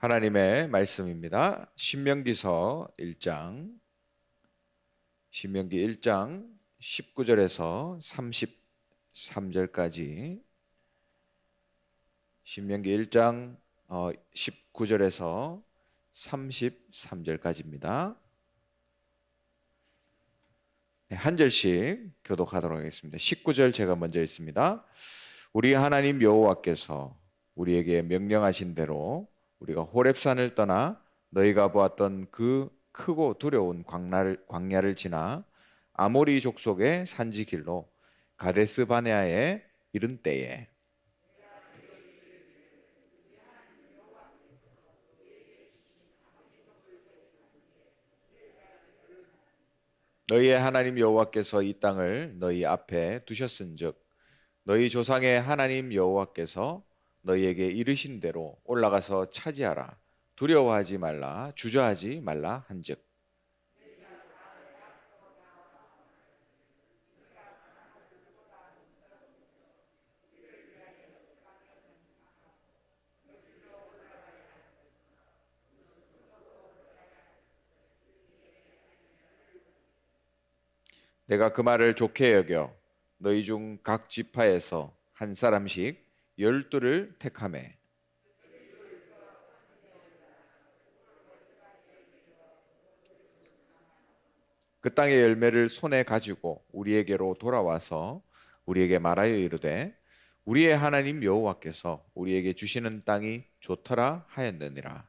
하나님의 말씀입니다. 신명기 1장 19절에서 33절까지. 신명기 1장 19절에서 33절까지입니다. 한 절씩 교독하도록 하겠습니다. 19절 제가 먼저 읽습니다. 우리 하나님 여호와께서 우리에게 명령하신 대로 우리가 호렙산을 떠나 너희가 보았던 그 크고 두려운 광야를 지나 아모리 족속의 산지 길로 가데스 바네아에 이른 때에 너희의 하나님 여호와께서 이 땅을 너희 앞에 두셨은즉 너희 조상의 하나님 여호와께서 너희에게 이르신 대로 올라가서 차지하라. 두려워하지 말라. 주저하지 말라 한즉 내가 그 말을 좋게 여겨 너희 중 각 지파에서 한 사람씩 12를 택하매 그 땅의 열매를 손에 가지고 우리에게로 돌아와서 우리에게 말하여 이르되 우리의 하나님 여호와께서 우리에게 주시는 땅이 좋더라 하였느니라.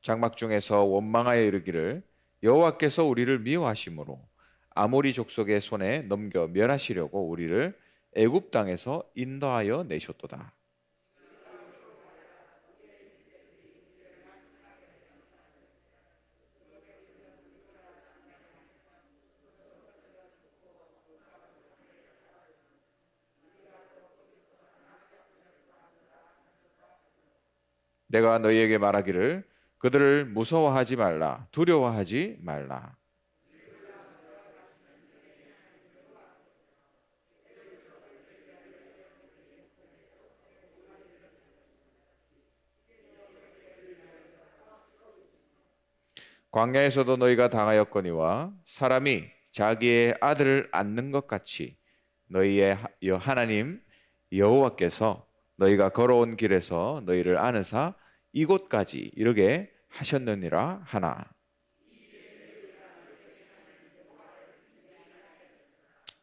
장막 중에서 원망하여 이르기를 여호와께서 우리를 미워하심으로 아모리 족속의 손에 넘겨 멸하시려고 우리를 애굽 땅에서 인도하여 내셨도다. 내가 너희에게 말하기를 그들을 무서워하지 말라, 두려워하지 말라. 광야에서도 너희가 당하였거니와 사람이 자기의 아들을 안는 것 같이 너희의 하나님 여호와께서 너희가 걸어온 길에서 너희를 안으사 이곳까지 이르게 하셨느니라 하나.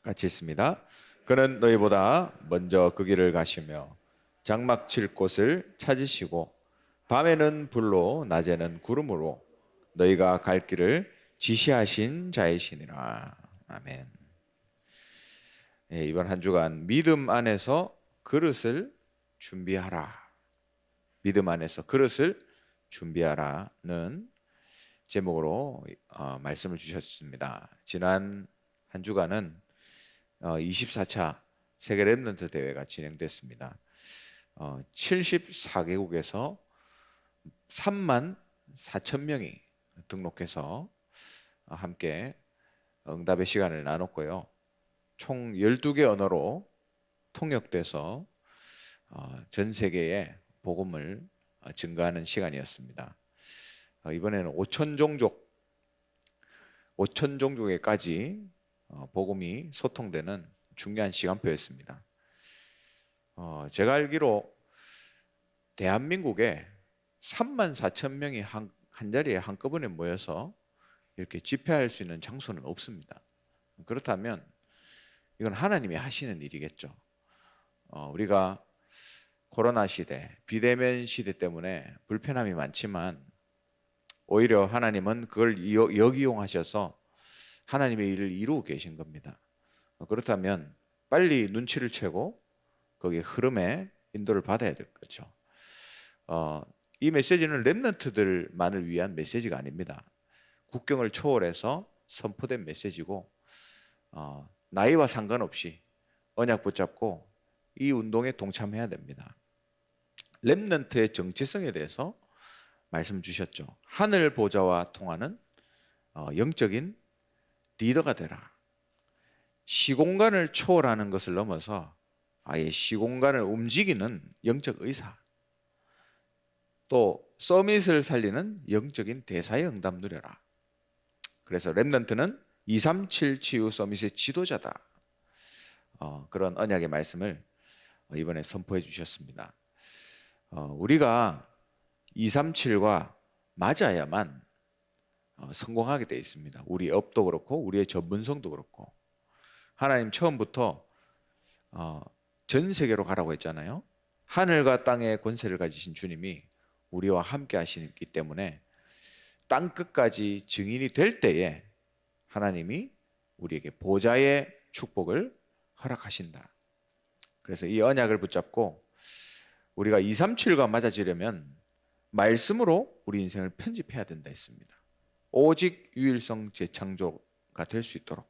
같이 있습니다. 그는 너희보다 먼저 그 길을 가시며 장막 칠 곳을 찾으시고 밤에는 불로 낮에는 구름으로 너희가 갈 길을 지시하신 자이시니라. 아멘. 이번 한 주간 믿음 안에서 그릇을 준비하라. 믿음 안에서 그릇을 준비하라는 제목으로 말씀을 주셨습니다. 지난 한 주간은 24차 세계 랩런트 대회가 진행됐습니다. 74개국에서 3만 4천 명이 등록해서 함께 응답의 시간을 나눴고요. 총 12개 언어로 통역돼서 전 세계에 복음을 증거하는 시간이었습니다. 이번에는 5천 종족에까지 복음이 소통되는 중요한 시간표였습니다. 제가 알기로 대한민국에 3만 4천 명이 한 자리에 한꺼번에 모여서 이렇게 집회할 수 있는 장소는 없습니다. 그렇다면 이건 하나님이 하시는 일이겠죠. 우리가 코로나 시대, 비대면 시대 때문에 불편함이 많지만 오히려 하나님은 그걸 역이용하셔서 하나님의 일을 이루고 계신 겁니다. 그렇다면 빨리 눈치를 채고 거기에 흐름에 인도를 받아야 될 거죠. 이 메시지는 렘넌트들만을 위한 메시지가 아닙니다. 국경을 초월해서 선포된 메시지고 나이와 상관없이 언약 붙잡고 이 운동에 동참해야 됩니다. 렘넌트의 정체성에 대해서 말씀 주셨죠. 하늘 보좌와 통하는 영적인 리더가 되라. 시공간을 초월하는 것을 넘어서 아예 시공간을 움직이는 영적 의사, 또 서밋을 살리는 영적인 대사의 응답 누려라. 그래서 렘넌트는 237 치유 서밋의 지도자다. 그런 언약의 말씀을 이번에 선포해 주셨습니다. 우리가 237과 맞아야만 성공하게 되어 있습니다. 우리 업도 그렇고 우리의 전문성도 그렇고. 하나님 처음부터 전 세계로 가라고 했잖아요. 하늘과 땅의 권세를 가지신 주님이 우리와 함께 하시기 때문에 땅 끝까지 증인이 될 때에 하나님이 우리에게 보좌의 축복을 허락하신다. 그래서 이 언약을 붙잡고 우리가 237과 맞아지려면 말씀으로 우리 인생을 편집해야 된다 했습니다. 오직 유일성 재창조가 될 수 있도록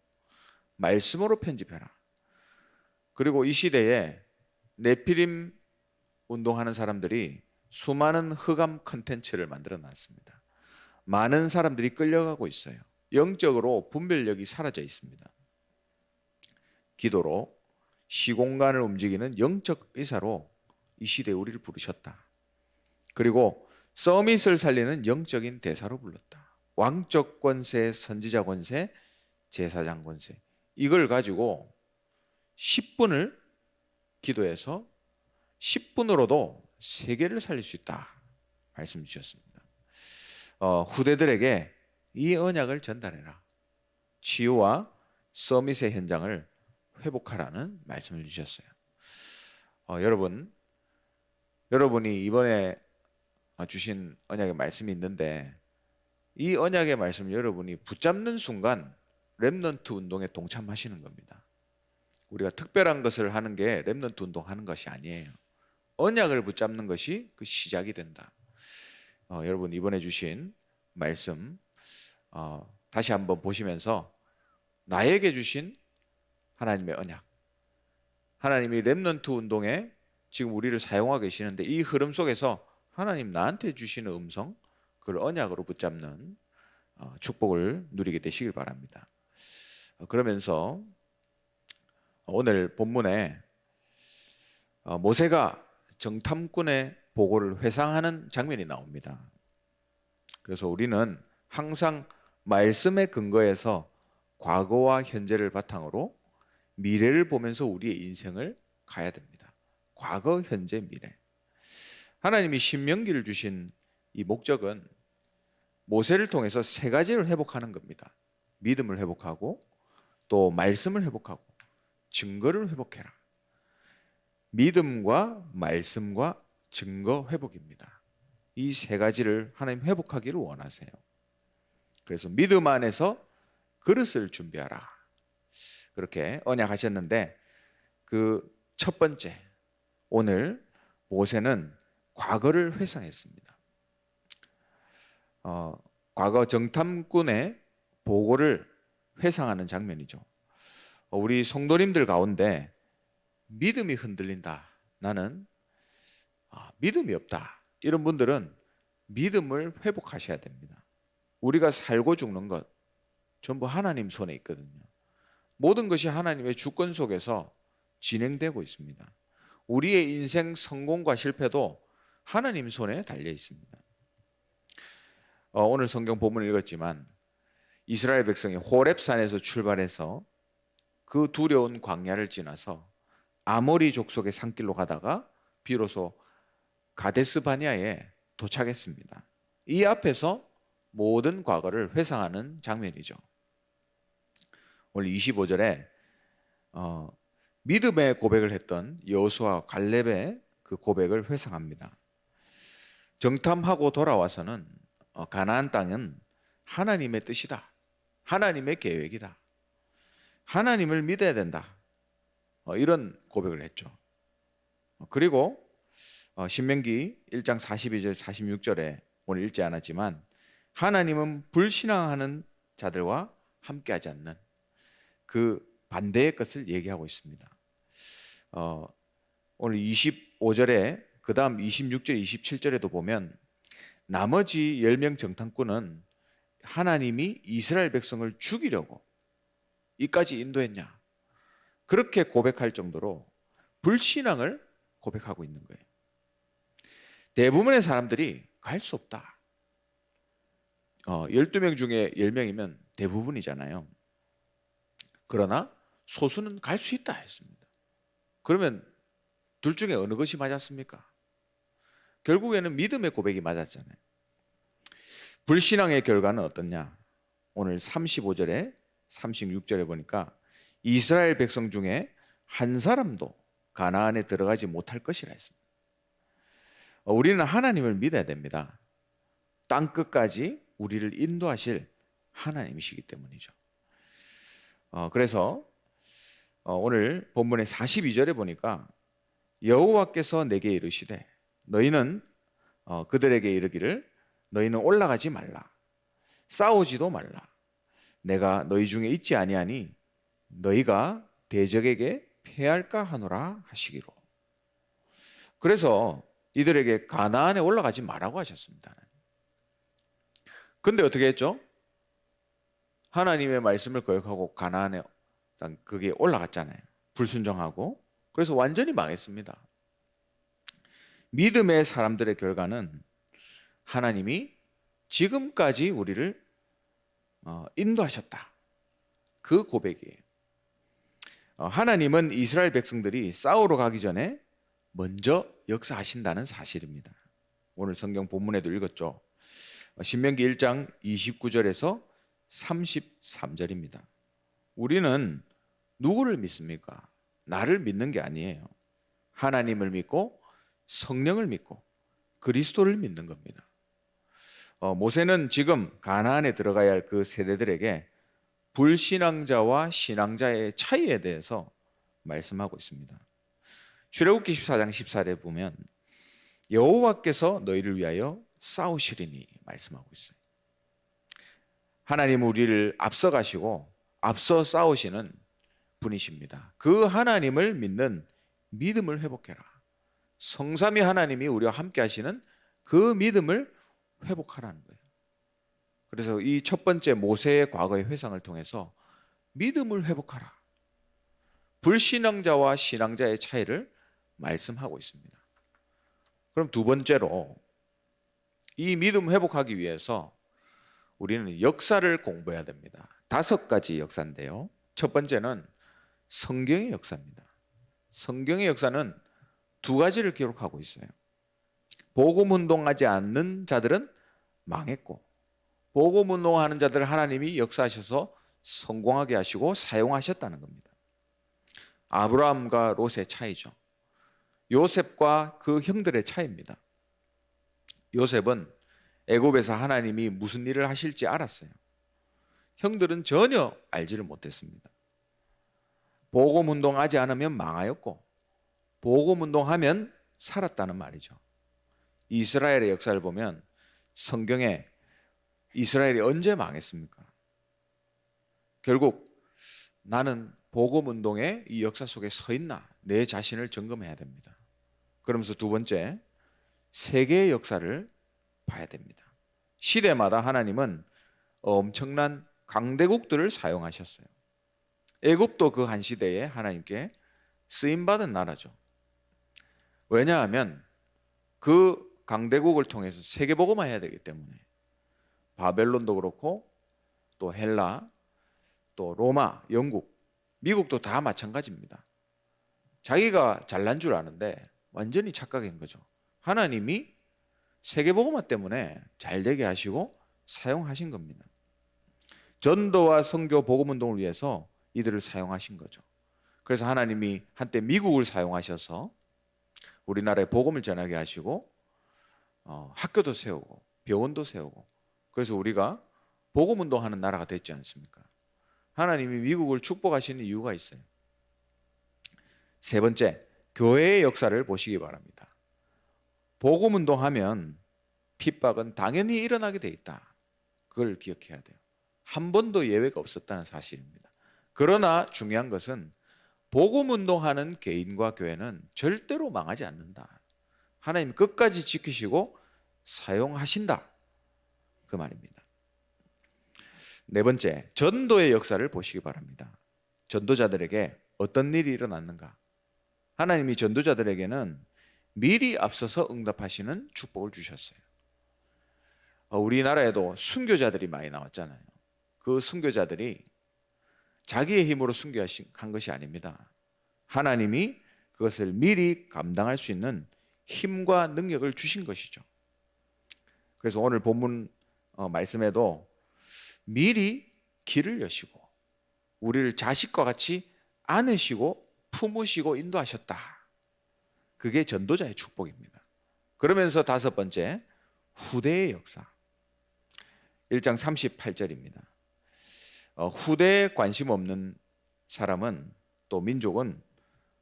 말씀으로 편집해라. 그리고 이 시대에 네피림 운동하는 사람들이 수많은 흑암 컨텐츠를 만들어 놨습니다. 많은 사람들이 끌려가고 있어요. 영적으로 분별력이 사라져 있습니다. 기도로 시공간을 움직이는 영적 의사로 이 시대에 우리를 부르셨다. 그리고 서밋을 살리는 영적인 대사로 불렀다. 왕적 권세, 선지자 권세, 제사장 권세, 이걸 가지고 10분을 기도해서 10분으로도 세계를 살릴 수 있다 말씀 주셨습니다. 후대들에게 이 언약을 전달해라. 치유와 서밋의 현장을 회복하라는 말씀을 주셨어요. 여러분이 이번에 주신 언약의 말씀이 있는데 이 언약의 말씀을 여러분이 붙잡는 순간 렘넌트 운동에 동참하시는 겁니다. 우리가 특별한 것을 하는 게 렘넌트 운동하는 것이 아니에요. 언약을 붙잡는 것이 그 시작이 된다. 여러분 이번에 주신 말씀 다시 한번 보시면서 나에게 주신 하나님의 언약, 하나님이 렘넌트 운동에 지금 우리를 사용하고 계시는데 이 흐름 속에서 하나님 나한테 주시는 음성, 그걸 언약으로 붙잡는 축복을 누리게 되시길 바랍니다. 그러면서 오늘 본문에 모세가 정탐꾼의 보고를 회상하는 장면이 나옵니다. 그래서 우리는 항상 말씀에 근거해서 과거와 현재를 바탕으로 미래를 보면서 우리의 인생을 가야 됩니다. 과거, 현재, 미래. 하나님이 신명기를 주신 이 목적은 모세를 통해서 세 가지를 회복하는 겁니다. 믿음을 회복하고 또 말씀을 회복하고 증거를 회복해라. 믿음과 말씀과 증거 회복입니다. 이 세 가지를 하나님 회복하기를 원하세요. 그래서 믿음 안에서 그릇을 준비하라. 그렇게 언약하셨는데 그 첫 번째, 오늘 모세는 과거를 회상했습니다. 과거 정탐꾼의 보고를 회상하는 장면이죠. 우리 성도님들 가운데 믿음이 흔들린다, 나는 믿음이 없다, 이런 분들은 믿음을 회복하셔야 됩니다. 우리가 살고 죽는 것 전부 하나님 손에 있거든요. 모든 것이 하나님의 주권 속에서 진행되고 있습니다. 우리의 인생 성공과 실패도 하나님 손에 달려 있습니다. 오늘 성경 본문을 읽었지만 이스라엘 백성이 호렙산에서 출발해서 그 두려운 광야를 지나서 아모리 족속의 산길로 가다가 비로소 가데스 바니아에 도착했습니다. 이 앞에서 모든 과거를 회상하는 장면이죠. 오늘 25절에 믿음의 고백을 했던 여호수아와 갈렙의 그 고백을 회상합니다. 정탐하고 돌아와서는 가나안 땅은 하나님의 뜻이다, 하나님의 계획이다, 하나님을 믿어야 된다, 이런 고백을 했죠. 그리고 신명기 1장 42절 46절에 오늘 읽지 않았지만 하나님은 불신앙하는 자들과 함께하지 않는 그 반대의 것을 얘기하고 있습니다. 오늘 25절에 그 다음 26절 27절에도 보면 나머지 10명 정탐꾼은 하나님이 이스라엘 백성을 죽이려고 이까지 인도했냐, 그렇게 고백할 정도로 불신앙을 고백하고 있는 거예요. 대부분의 사람들이 갈 수 없다. 12명 중에 10명이면 대부분이잖아요. 그러나 소수는 갈 수 있다 했습니다. 그러면 둘 중에 어느 것이 맞았습니까? 결국에는 믿음의 고백이 맞았잖아요. 불신앙의 결과는 어떻냐? 오늘 35절에 36절에 보니까 이스라엘 백성 중에 한 사람도 가나안에 들어가지 못할 것이라 했습니다. 우리는 하나님을 믿어야 됩니다. 땅 끝까지 우리를 인도하실 하나님이시기 때문이죠. 그래서 오늘 본문의 42절에 보니까 여호와께서 내게 이르시되 너희는 그들에게 이르기를 너희는 올라가지 말라 싸우지도 말라 내가 너희 중에 있지 아니하니 너희가 대적에게 패할까 하노라 하시기로. 그래서 이들에게 가나안에 올라가지 말라고 하셨습니다. 근데 어떻게 했죠? 하나님의 말씀을 거역하고 가나안에 그게 올라갔잖아요. 불순종하고. 그래서 완전히 망했습니다. 믿음의 사람들의 결과는 하나님이 지금까지 우리를 인도하셨다. 그 고백이에요. 하나님은 이스라엘 백성들이 싸우러 가기 전에 먼저 역사하신다는 사실입니다. 오늘 성경 본문에도 읽었죠. 신명기 1장 29절에서 33절입니다. 우리는 누구를 믿습니까? 나를 믿는 게 아니에요. 하나님을 믿고 성령을 믿고 그리스도를 믿는 겁니다. 모세는 지금 가나안에 들어가야 할 그 세대들에게 불신앙자와 신앙자의 차이에 대해서 말씀하고 있습니다. 출애굽기 14장 14절에 보면 여호와께서 너희를 위하여 싸우시리니 말씀하고 있어요. 하나님은 우리를 앞서 가시고 앞서 싸우시는 분이십니다. 그 하나님을 믿는 믿음을 회복해라. 성삼위 하나님이 우리와 함께 하시는 그 믿음을 회복하라는 거예요. 그래서 이 첫 번째 모세의 과거의 회상을 통해서 믿음을 회복하라. 불신앙자와 신앙자의 차이를 말씀하고 있습니다. 그럼 두 번째로 이 믿음 회복하기 위해서 우리는 역사를 공부해야 됩니다. 5가지 역사인데요. 첫 번째는 성경의 역사입니다. 성경의 역사는 2가지를 기록하고 있어요. 복음 운동하지 않는 자들은 망했고 복음 운동하는 자들을 하나님이 역사하셔서 성공하게 하시고 사용하셨다는 겁니다. 아브라함과 롯의 차이죠. 요셉과 그 형들의 차이입니다. 요셉은 애굽에서 하나님이 무슨 일을 하실지 알았어요. 형들은 전혀 알지를 못했습니다. 복음 운동하지 않으면 망하였고 복음 운동하면 살았다는 말이죠. 이스라엘의 역사를 보면 성경에 이스라엘이 언제 망했습니까? 결국 나는 복음 운동의 이 역사 속에 서 있나 내 자신을 점검해야 됩니다. 그러면서 두 번째, 세계의 역사를 봐야 됩니다. 시대마다 하나님은 엄청난 강대국들을 사용하셨어요. 애굽도 그 한 시대에 하나님께 쓰임받은 나라죠. 왜냐하면 그 강대국을 통해서 세계복음화 해야 되기 때문에. 바벨론도 그렇고 또 헬라, 또 로마, 영국, 미국도 다 마찬가지입니다. 자기가 잘난 줄 아는데 완전히 착각인 거죠. 하나님이 세계복음화 때문에 잘 되게 하시고 사용하신 겁니다. 전도와 선교 복음운동을 위해서 이들을 사용하신 거죠. 그래서 하나님이 한때 미국을 사용하셔서 우리나라에 복음을 전하게 하시고 학교도 세우고 병원도 세우고 그래서 우리가 복음운동하는 나라가 됐지 않습니까? 하나님이 미국을 축복하시는 이유가 있어요. 세 번째, 교회의 역사를 보시기 바랍니다. 복음운동하면 핍박은 당연히 일어나게 돼 있다. 그걸 기억해야 돼요. 한 번도 예외가 없었다는 사실입니다. 그러나 중요한 것은 복음운동하는 개인과 교회는 절대로 망하지 않는다. 하나님 끝까지 지키시고 사용하신다. 그 말입니다. 네 번째, 전도의 역사를 보시기 바랍니다. 전도자들에게 어떤 일이 일어났는가? 하나님이 전도자들에게는 미리 앞서서 응답하시는 축복을 주셨어요. 우리나라에도 순교자들이 많이 나왔잖아요. 그 순교자들이 자기의 힘으로 순교한 것이 아닙니다. 하나님이 그것을 미리 감당할 수 있는 힘과 능력을 주신 것이죠. 그래서 오늘 본문 말씀에도 미리 길을 여시고 우리를 자식과 같이 안으시고 품으시고 인도하셨다. 그게 전도자의 축복입니다. 그러면서 다섯 번째, 후대의 역사. 1장 38절입니다. 후대에 관심 없는 사람은, 또 민족은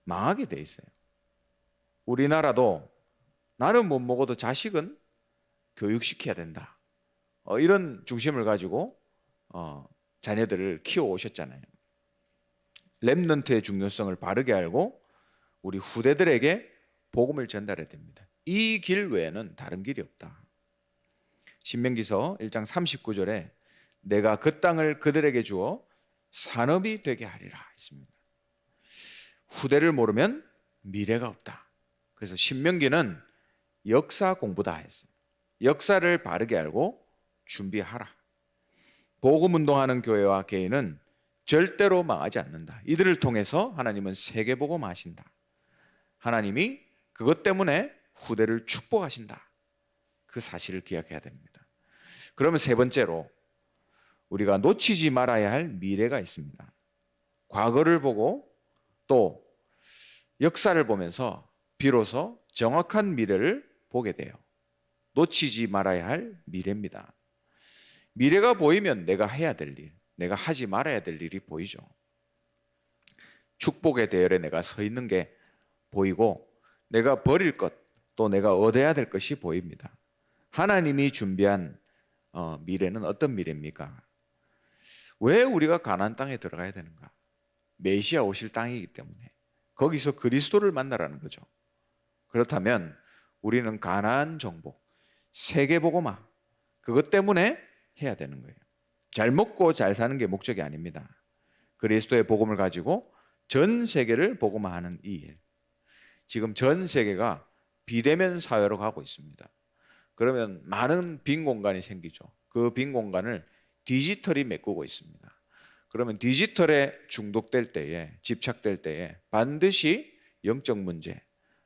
망하게 돼 있어요. 우리나라도 나는 못 먹어도 자식은 교육시켜야 된다, 이런 중심을 가지고 자녀들을 키워 오셨잖아요. 렘넌트의 중요성을 바르게 알고 우리 후대들에게 복음을 전달해야 됩니다. 이 길 외에는 다른 길이 없다. 신명기서 1장 39절에 내가 그 땅을 그들에게 주어 산업이 되게 하리라 했습니다. 후대를 모르면 미래가 없다. 그래서 신명기는 역사 공부다 했어요. 역사를 바르게 알고 준비하라. 복음 운동하는 교회와 개인은 절대로 망하지 않는다. 이들을 통해서 하나님은 세계 복음하신다. 하나님이 그것 때문에 후대를 축복하신다. 그 사실을 기억해야 됩니다. 그러면 세 번째로 우리가 놓치지 말아야 할 미래가 있습니다. 과거를 보고 또 역사를 보면서 비로소 정확한 미래를 보게 돼요. 놓치지 말아야 할 미래입니다. 미래가 보이면 내가 해야 될 일, 내가 하지 말아야 될 일이 보이죠. 축복의 대열에 내가 서 있는 게 보이고 내가 버릴 것, 또 내가 얻어야 될 것이 보입니다. 하나님이 준비한 미래는 어떤 미래입니까? 왜 우리가 가나안 땅에 들어가야 되는가? 메시아 오실 땅이기 때문에 거기서 그리스도를 만나라는 거죠. 그렇다면 우리는 가나안 정복, 세계 복음화, 그것 때문에 해야 되는 거예요. 잘 먹고 잘 사는 게 목적이 아닙니다. 그리스도의 복음을 가지고 전 세계를 복음화하는 이 일. 지금 전 세계가 비대면 사회로 가고 있습니다. 그러면 많은 빈 공간이 생기죠. 그 빈 공간을 디지털이 메꾸고 있습니다. 그러면 디지털에 중독될 때에, 집착될 때에 반드시 영적 문제,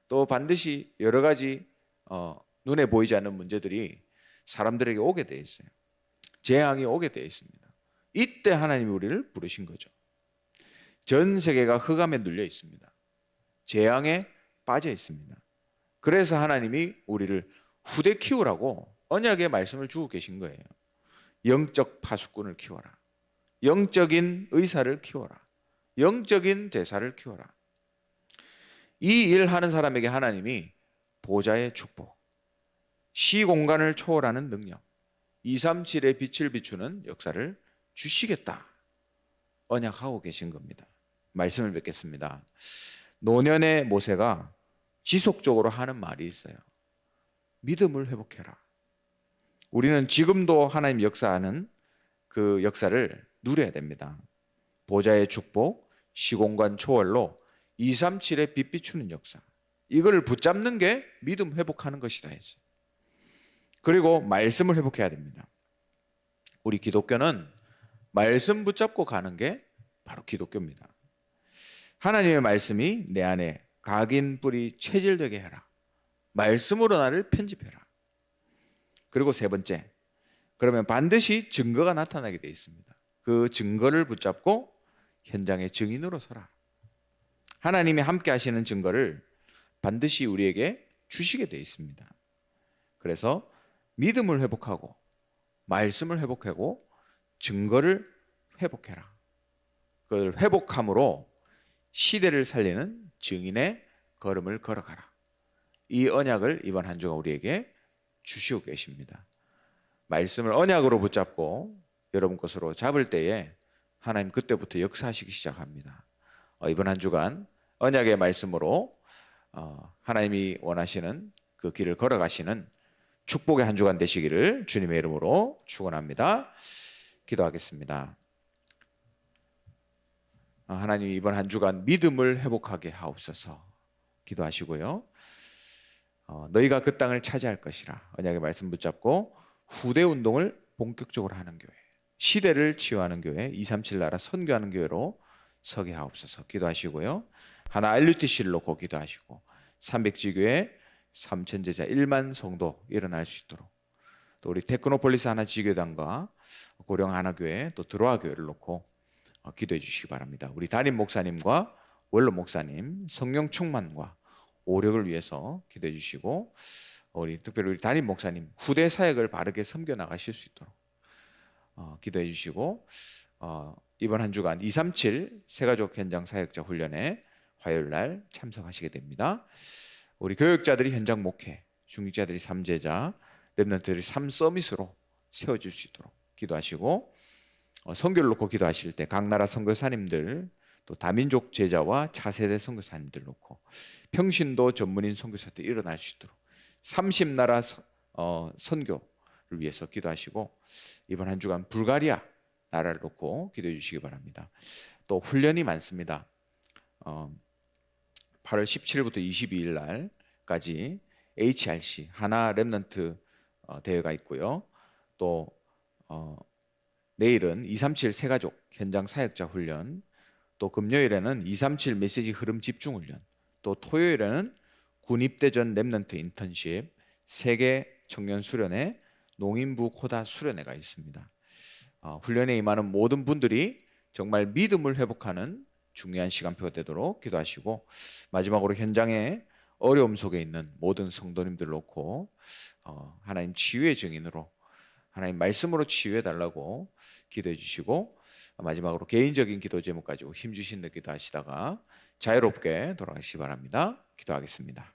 또 반드시 여러 가지 눈에 보이지 않는 문제들이 사람들에게 오게 돼 있어요. 재앙이 오게 돼 있습니다. 이때 하나님이 우리를 부르신 거죠. 전 세계가 흑암에 눌려 있습니다. 재앙에 빠져 있습니다. 그래서 하나님이 우리를 후대 키우라고 언약의 말씀을 주고 계신 거예요. 영적 파수꾼을 키워라. 영적인 의사를 키워라. 영적인 대사를 키워라. 이 일 하는 사람에게 하나님이 보좌의 축복, 시공간을 초월하는 능력, 237의 빛을 비추는 역사를 주시겠다, 언약하고 계신 겁니다. 말씀을 뵙겠습니다. 노년의 모세가 지속적으로 하는 말이 있어요. 믿음을 회복해라. 우리는 지금도 하나님 역사하는 그 역사를 누려야 됩니다. 보좌의 축복, 시공간 초월로 237의 빛 비추는 역사, 이걸 붙잡는 게 믿음 회복하는 것이다 했어요. 그리고 말씀을 회복해야 됩니다. 우리 기독교는 말씀 붙잡고 가는 게 바로 기독교입니다. 하나님의 말씀이 내 안에 각인 뿌리 체질되게 해라. 말씀으로 나를 편집해라. 그리고 세 번째, 그러면 반드시 증거가 나타나게 돼 있습니다. 그 증거를 붙잡고 현장의 증인으로 서라. 하나님이 함께 하시는 증거를 반드시 우리에게 주시게 돼 있습니다. 그래서 믿음을 회복하고 말씀을 회복하고 증거를 회복해라. 그걸 회복함으로 시대를 살리는 증인의 걸음을 걸어가라. 이 언약을 이번 한 주가 우리에게 주시고 계십니다. 말씀을 언약으로 붙잡고 여러분 것으로 잡을 때에 하나님 그때부터 역사하시기 시작합니다. 이번 한 주간 언약의 말씀으로 하나님이 원하시는 그 길을 걸어가시는 축복의 한 주간 되시기를 주님의 이름으로 축원합니다. 기도하겠습니다. 하나님 이번 한 주간 믿음을 회복하게 하옵소서 기도하시고요. 너희가 그 땅을 차지할 것이라 언약의 말씀 붙잡고 후대 운동을 본격적으로 하는 교회, 시대를 치유하는 교회, 237 나라 선교하는 교회로 서게 하옵소서 기도하시고요. 하나 RUTC를 놓고 기도하시고 300지교회 3천제자 1만 성도 일어날 수 있도록, 또 우리 테크노폴리스 하나 지교단과 고령 하나교회 또 드로아 교회를 놓고 기도해 주시기 바랍니다. 우리 담임 목사님과 원로 목사님 성령 충만과 오력을 위해서 기도해 주시고, 특별히 우리 담임 목사님 후대 사역을 바르게 섬겨 나가실 수 있도록 기도해 주시고, 이번 한 주간 237 새가족 현장 사역자 훈련에 화요일 날 참석하시게 됩니다. 우리 교육자들이 현장 목회, 중직자들이 3제자, 렘넌트들이 3서밋으로 세워질 수 있도록 기도하시고, 선교를 놓고 기도하실 때 각 나라 선교사님들, 또 다민족 제자와 차세대 선교사님들 놓고 평신도 전문인 선교사들 일어날 수 있도록 30나라 선교를 위해서 기도하시고, 이번 한 주간 불가리아 나라를 놓고 기도해 주시기 바랍니다. 또 훈련이 많습니다. 8월 17일부터 22일 날까지 HRC 하나 렘넌트 대회가 있고요. 또 내일은 237 새가족 현장 사역자 훈련, 또 금요일에는 237 메시지 흐름 집중 훈련, 또 토요일에는 군입대 전 렘넌트 인턴십, 세계 청년 수련회, 농인부 코다 수련회가 있습니다. 훈련에 임하는 모든 분들이 정말 믿음을 회복하는 중요한 시간표가 되도록 기도하시고, 마지막으로 현장에 어려움 속에 있는 모든 성도님들 놓고 하나님 치유의 증인으로 하나님 말씀으로 치유해 달라고 기도해 주시고, 마지막으로 개인적인 기도 제목 가지고 힘주신 느 기도하시다가 자유롭게 돌아가시기 바랍니다. 기도하겠습니다.